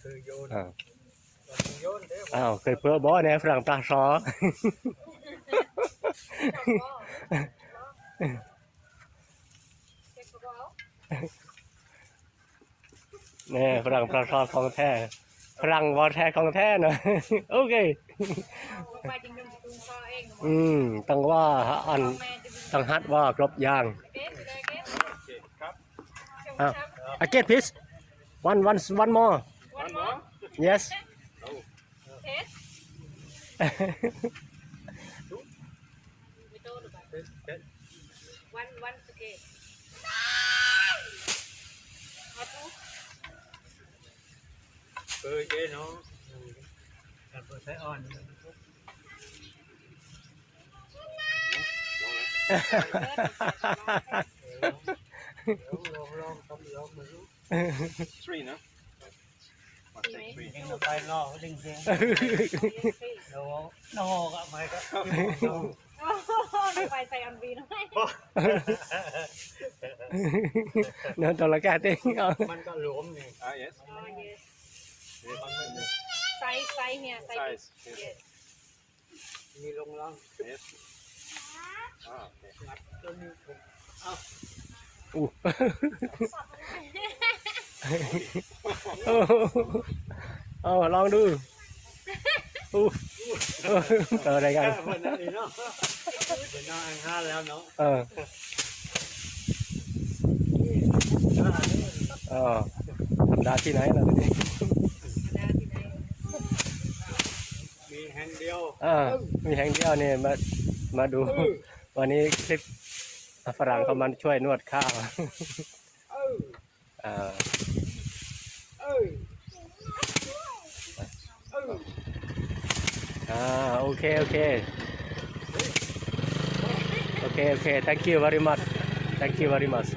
คือโยน อ่า โยนเด้อ อ้าวเคยเพื่อบ่เนี่ยฝรั่งปลาซอเนี่ยฝรั่งปลาซอของแท้ฝรั่งวอแท้ของแท้เนอะโอเคต้องว่าอันต้องฮัดว่าครบอย่างครับ อ้าว I get this one more One more yes cười ghê nó làm tôi thấy on three nữa nó tay no đinh đinh nó gặp mày đóไปใส่อันวีนะ nên tôi là cái tiếngมันก็หลวมนี่ yes ไซเนี่ยไซ size yes มีลงล่าง yes okay งัดตัวนี้ผม ลองดูเจออะไรกัน วันนี้เนาะเดี๋ยวน้องอังห้าแล้วเนาะ ธรรมดาที่ไหนล่ะทีนี้ มีแห่งเดียว มีแห่งเดียวเนี่ยมาดูวันนี้คลิปฝรั่งเขามาช่วยนวดข้าว โอเคโอเค thank you very much